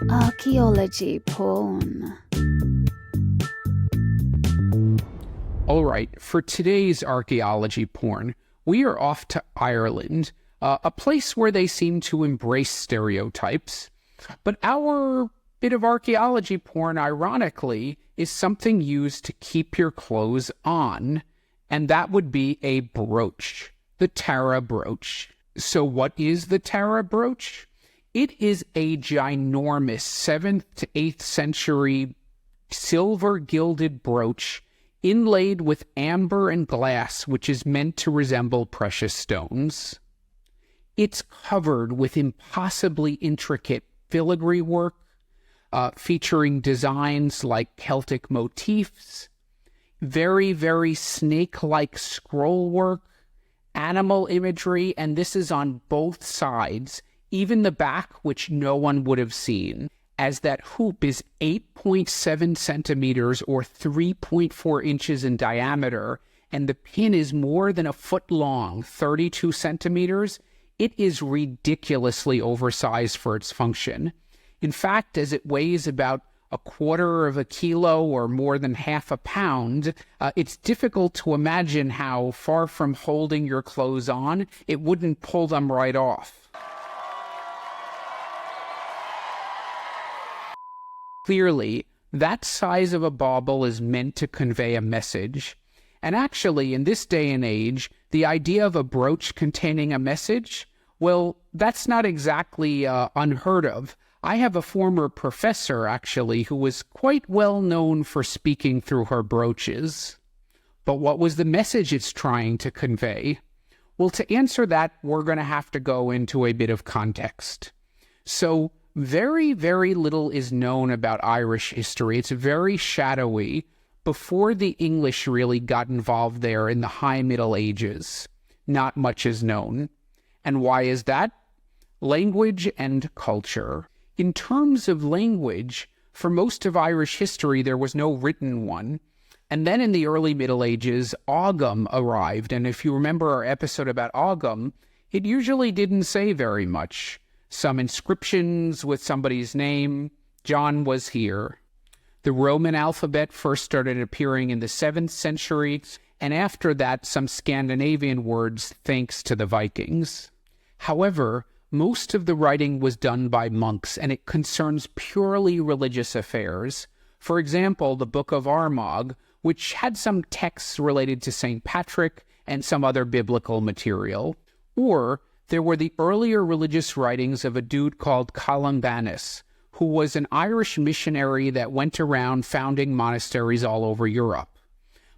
Archaeology Porn. All right, for today's archaeology porn, we are off to Ireland, a place where they seem to embrace stereotypes. But our bit of archaeology porn, ironically, is something used to keep your clothes on, and that would be a brooch, the Tara Brooch. So what is the Tara Brooch? It is a ginormous 7th to 8th century silver-gilded brooch inlaid with amber and glass, which is meant to resemble precious stones. It's covered with impossibly intricate filigree work, featuring designs like Celtic motifs, very, very snake-like scrollwork, animal imagery, and this is on both sides, even the back, which no one would have seen, as that hoop is 8.7 centimeters or 3.4 inches in diameter, and the pin is more than a foot long, 32 centimeters. It is ridiculously oversized for its function. In fact, as it weighs about a quarter of a kilo or more than half a pound, it's difficult to imagine how, far from holding your clothes on, it wouldn't pull them right off. Clearly, that size of a bauble is meant to convey a message. And actually, in this day and age, the idea of a brooch containing a message, well, that's not exactly unheard of. I have a former professor, actually, who was quite well known for speaking through her brooches. But what was the message it's trying to convey? Well, to answer that, we're going to have to go into a bit of context. So, very, very little is known about Irish history. It's very shadowy before the English really got involved there in the High Middle Ages. Not much is known. And why is that? Language and culture. In terms of language, for most of Irish history, there was no written one. And then in the early Middle Ages, Ogham arrived. And if you remember our episode about Ogham, it usually didn't say very much. Some inscriptions with somebody's name. John was here. The Roman alphabet first started appearing in the 7th century, and after that, some Scandinavian words thanks to the Vikings. However, most of the writing was done by monks, and it concerns purely religious affairs. For example, the Book of Armagh, which had some texts related to St. Patrick and some other biblical material. Or there were the earlier religious writings of a dude called Columbanus, who was an Irish missionary that went around founding monasteries all over Europe.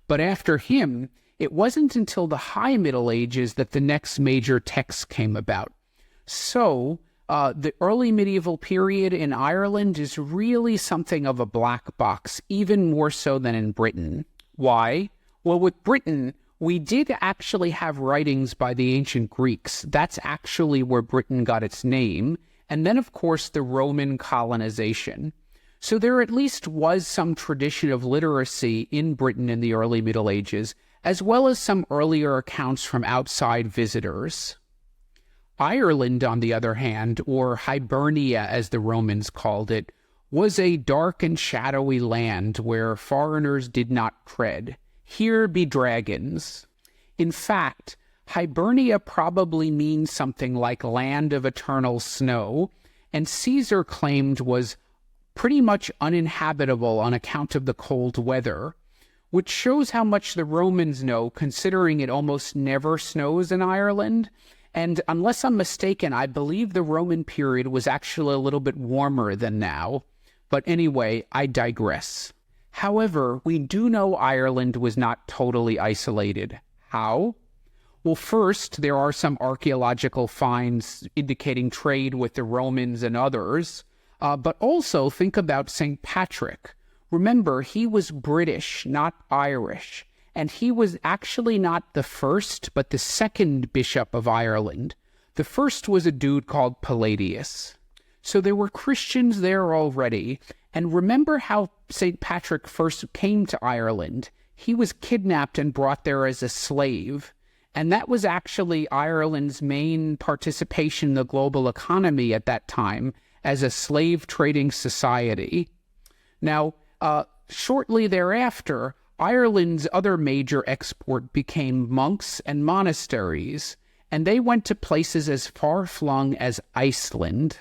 But after him, it wasn't until the High Middle Ages that the next major text came about. So, the early medieval period in Ireland is really something of a black box, even more so than in Britain. Why? Well, with Britain, we did actually have writings by the ancient Greeks. That's actually where Britain got its name. And then, of course, the Roman colonization. So there at least was some tradition of literacy in Britain in the early Middle Ages, as well as some earlier accounts from outside visitors. Ireland, on the other hand, or Hibernia as the Romans called it, was a dark and shadowy land where foreigners did not tread. Here be dragons. In fact, Hibernia probably means something like land of eternal snow, and Caesar claimed was pretty much uninhabitable on account of the cold weather, which shows how much the Romans know, considering it almost never snows in Ireland. And unless I'm mistaken, I believe the Roman period was actually a little bit warmer than now. But anyway, I digress. However, we do know Ireland was not totally isolated. How? Well, first, there are some archaeological finds indicating trade with the Romans and others. But also think about St. Patrick. Remember, he was British, not Irish. And he was actually not the first, but the second bishop of Ireland. The first was a dude called Palladius. So there were Christians there already. And remember how St. Patrick first came to Ireland. He was kidnapped and brought there as a slave. And that was actually Ireland's main participation in the global economy at that time, as a slave-trading society. Now, shortly thereafter, Ireland's other major export became monks and monasteries, and they went to places as far-flung as Iceland.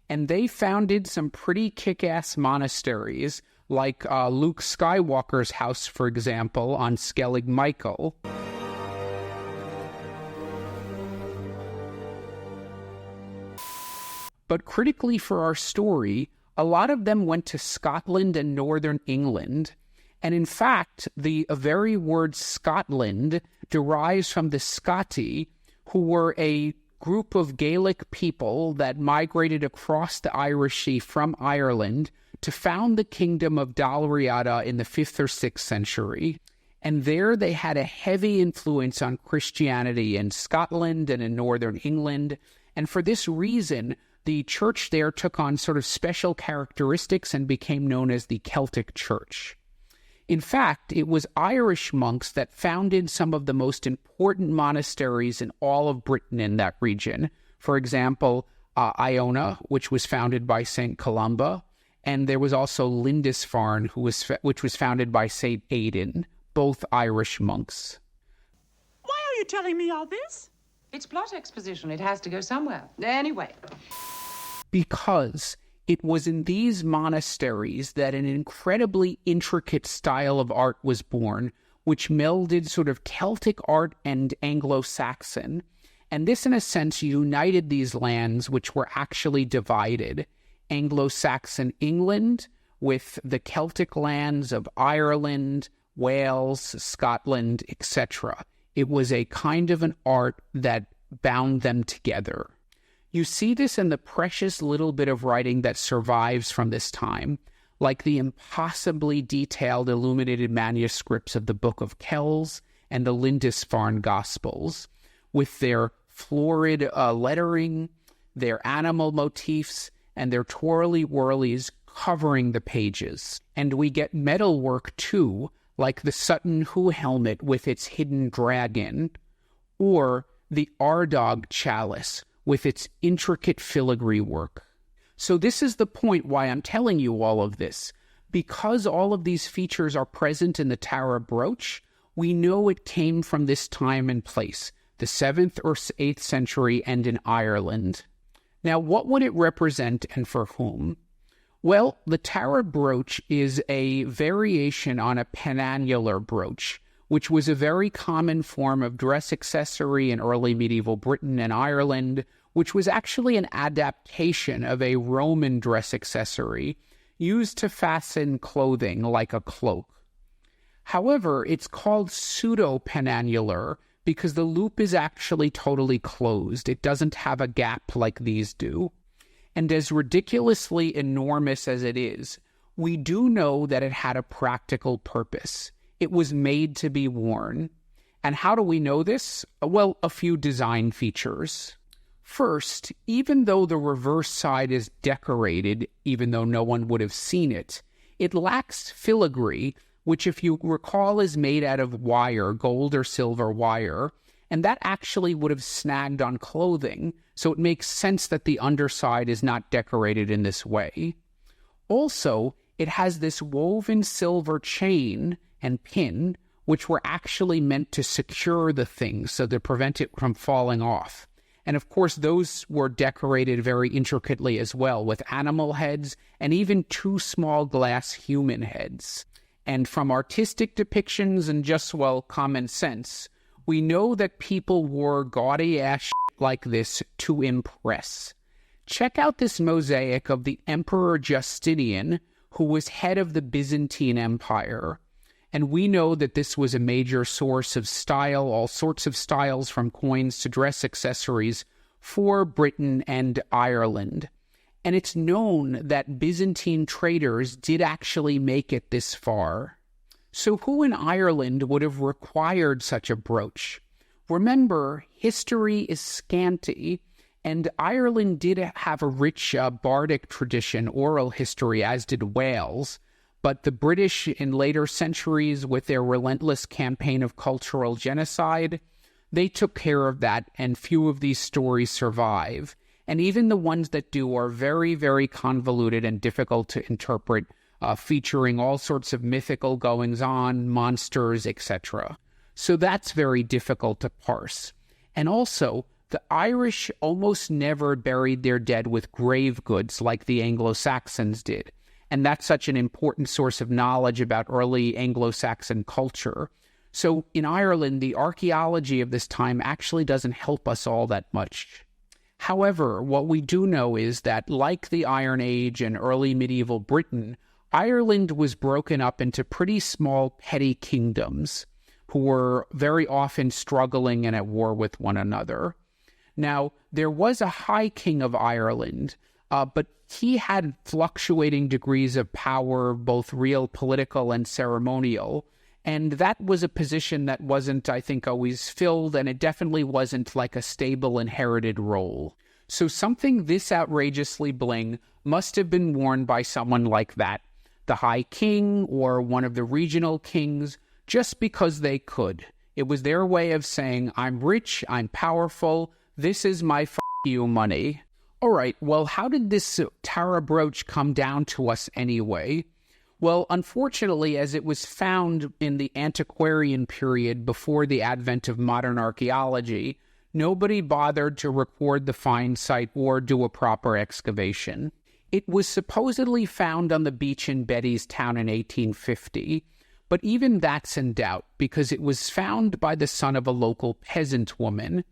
And they founded some pretty kick-ass monasteries, like Luke Skywalker's house, for example, on Skellig Michael. But critically for our story, a lot of them went to Scotland and northern England. And in fact, the very word Scotland derives from the Scoti, who were a group of Gaelic people that migrated across the Irish Sea from Ireland to found the kingdom of Dalriada in the 5th or 6th century. And there they had a heavy influence on Christianity in Scotland and in northern England. And for this reason, the church there took on sort of special characteristics and became known as the Celtic Church. In fact, it was Irish monks that founded some of the most important monasteries in all of Britain in that region. For example, Iona, which was founded by St. Columba, and there was also Lindisfarne, which was founded by St. Aidan, both Irish monks. Why are you telling me all this? It's plot exposition. It has to go somewhere. Anyway. Because it was in these monasteries that an incredibly intricate style of art was born, which melded sort of Celtic art and Anglo-Saxon. And this, in a sense, united these lands, which were actually divided. Anglo-Saxon England with the Celtic lands of Ireland, Wales, Scotland, etc. It was a kind of an art that bound them together. You see this in the precious little bit of writing that survives from this time, like the impossibly detailed illuminated manuscripts of the Book of Kells and the Lindisfarne Gospels, with their florid lettering, their animal motifs, and their twirly-whirlies covering the pages. And we get metalwork, too, like the Sutton Hoo helmet with its hidden dragon, or the Ardagh chalice with its intricate filigree work. So this is the point why I'm telling you all of this. Because all of these features are present in the Tara Brooch, we know it came from this time and place, the 7th or 8th century, and in Ireland. Now, what would it represent and for whom? Well, the Tara brooch is a variation on a penannular brooch, which was a very common form of dress accessory in early medieval Britain and Ireland, which was actually an adaptation of a Roman dress accessory used to fasten clothing like a cloak. However, it's called pseudo-penannular because the loop is actually totally closed. It doesn't have a gap like these do. And as ridiculously enormous as it is, we do know that it had a practical purpose. It was made to be worn. And how do we know this? Well, a few design features. First, even though the reverse side is decorated, even though no one would have seen it, it lacks filigree, which, if you recall, is made out of wire, gold or silver wire, and that actually would have snagged on clothing, so it makes sense that the underside is not decorated in this way. Also, it has this woven silver chain and pin, which were actually meant to secure the thing, so to prevent it from falling off. And of course, those were decorated very intricately as well, with animal heads and even 2 small glass human heads. And from artistic depictions and just, well, common sense, we know that people wore gaudy-ass shit like this to impress. Check out this mosaic of the Emperor Justinian, who was head of the Byzantine Empire. And we know that this was a major source of style, all sorts of styles from coins to dress accessories for Britain and Ireland. And it's known that Byzantine traders did actually make it this far. So who in Ireland would have required such a brooch? Remember, history is scanty, and Ireland did have a rich bardic tradition, oral history, as did Wales. But the British in later centuries, with their relentless campaign of cultural genocide, they took care of that, and few of these stories survive. And even the ones that do are very, very convoluted and difficult to interpret, featuring all sorts of mythical goings-on, monsters, etc. So that's very difficult to parse. And also, the Irish almost never buried their dead with grave goods like the Anglo-Saxons did. And that's such an important source of knowledge about early Anglo-Saxon culture. So in Ireland, the archaeology of this time actually doesn't help us all that much. However, what we do know is that, like the Iron Age and early medieval Britain, Ireland was broken up into pretty small petty kingdoms who were very often struggling and at war with one another. Now, there was a high king of Ireland, but he had fluctuating degrees of power, both real, political, and ceremonial. And that was a position that wasn't, I think, always filled, and it definitely wasn't like a stable inherited role. So something this outrageously bling must have been worn by someone like that, the High King or one of the regional kings, just because they could. It was their way of saying, I'm rich, I'm powerful, this is my you money. All right, well, how did this Tara brooch come down to us anyway? Well, unfortunately, as it was found in the antiquarian period before the advent of modern archaeology, nobody bothered to record the find site or do a proper excavation. It was supposedly found on the beach in Bettystown in 1850, but even that's in doubt because it was found by the son of a local peasant woman,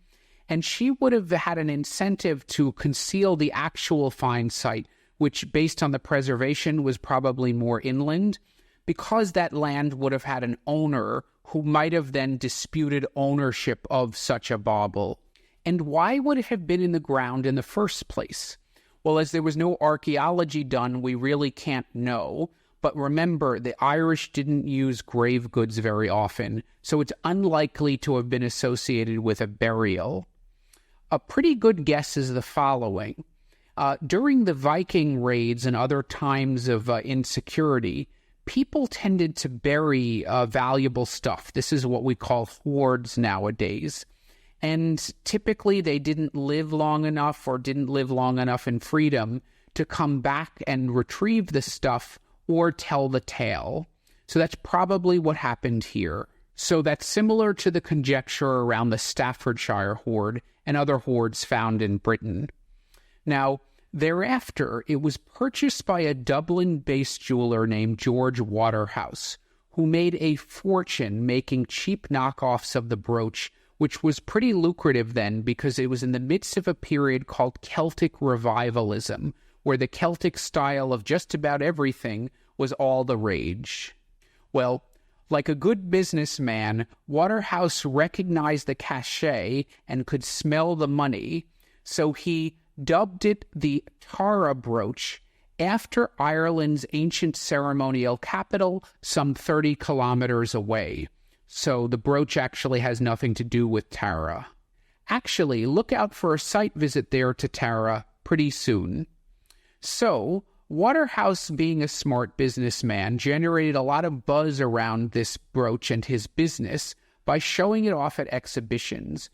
and she would have had an incentive to conceal the actual find site, which, based on the preservation, was probably more inland, because that land would have had an owner who might have then disputed ownership of such a bauble. And why would it have been in the ground in the first place? Well, as there was no archaeology done, we really can't know. But remember, the Irish didn't use grave goods very often, so it's unlikely to have been associated with a burial. A pretty good guess is the following. During the Viking raids and other times of insecurity, people tended to bury valuable stuff. This is what we call hoards nowadays. And typically they didn't live long enough or didn't live long enough in freedom to come back and retrieve the stuff or tell the tale. So that's probably what happened here. So that's similar to the conjecture around the Staffordshire hoard and other hoards found in Britain. Now, thereafter, it was purchased by a Dublin-based jeweler named George Waterhouse, who made a fortune making cheap knockoffs of the brooch, which was pretty lucrative then because it was in the midst of a period called Celtic revivalism, where the Celtic style of just about everything was all the rage. Well, like a good businessman, Waterhouse recognized the cachet and could smell the money, so he dubbed it the Tara brooch after Ireland's ancient ceremonial capital some 30 kilometers away. So the brooch actually has nothing to do with Tara. Actually, look out for a site visit there to Tara pretty soon. So, Waterhouse, being a smart businessman, generated a lot of buzz around this brooch and his business by showing it off at exhibitions,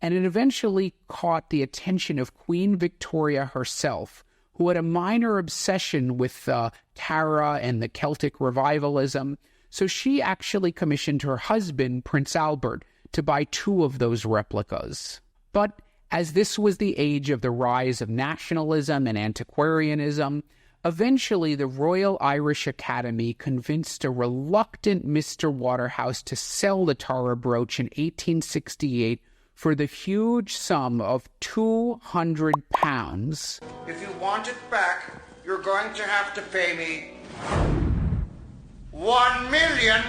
and it eventually caught the attention of Queen Victoria herself, who had a minor obsession with Tara and the Celtic revivalism, so she actually commissioned her husband, Prince Albert, to buy 2 of those replicas. But as this was the age of the rise of nationalism and antiquarianism, eventually the Royal Irish Academy convinced a reluctant Mr. Waterhouse to sell the Tara brooch in 1868 for the huge sum of £200. If you want it back, you're going to have to pay me $1 million.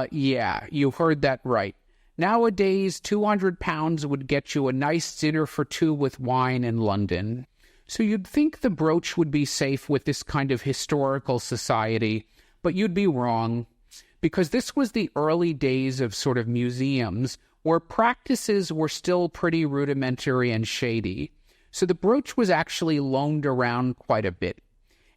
Yeah, you heard that right. Nowadays, £200 would get you a nice dinner for 2 with wine in London. So you'd think the brooch would be safe with this kind of historical society, but you'd be wrong, because this was the early days of sort of museums where practices were still pretty rudimentary and shady. So the brooch was actually loaned around quite a bit.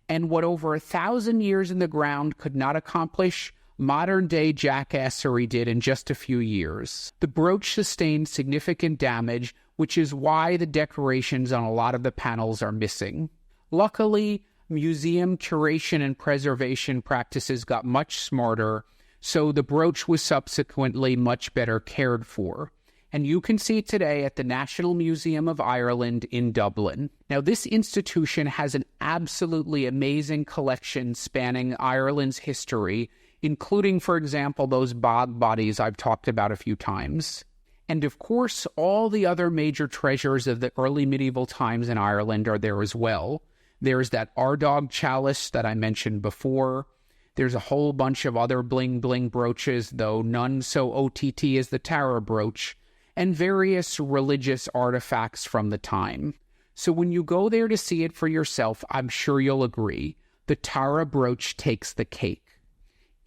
And what over 1,000 years in the ground could not accomplish, modern-day jackassery did in just a few years. The brooch sustained significant damage, which is why the decorations on a lot of the panels are missing. Luckily, museum curation and preservation practices got much smarter, so the brooch was subsequently much better cared for. And you can see it today at the National Museum of Ireland in Dublin. Now, this institution has an absolutely amazing collection spanning Ireland's history, including, for example, those bog bodies I've talked about a few times. And of course, all the other major treasures of the early medieval times in Ireland are there as well. There's that Ardagh chalice that I mentioned before. There's a whole bunch of other bling-bling brooches, though none so OTT as the Tara brooch, and various religious artifacts from the time. So when you go there to see it for yourself, I'm sure you'll agree, the Tara brooch takes the cake.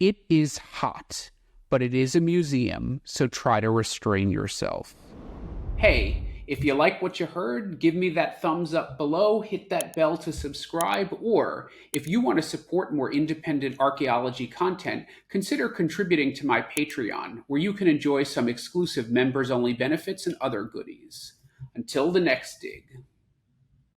It is hot, but it is a museum, so try to restrain yourself. Hey, if you like what you heard, give me that thumbs up below, hit that bell to subscribe, or if you want to support more independent archaeology content, consider contributing to my Patreon, where you can enjoy some exclusive members-only benefits and other goodies. Until the next dig.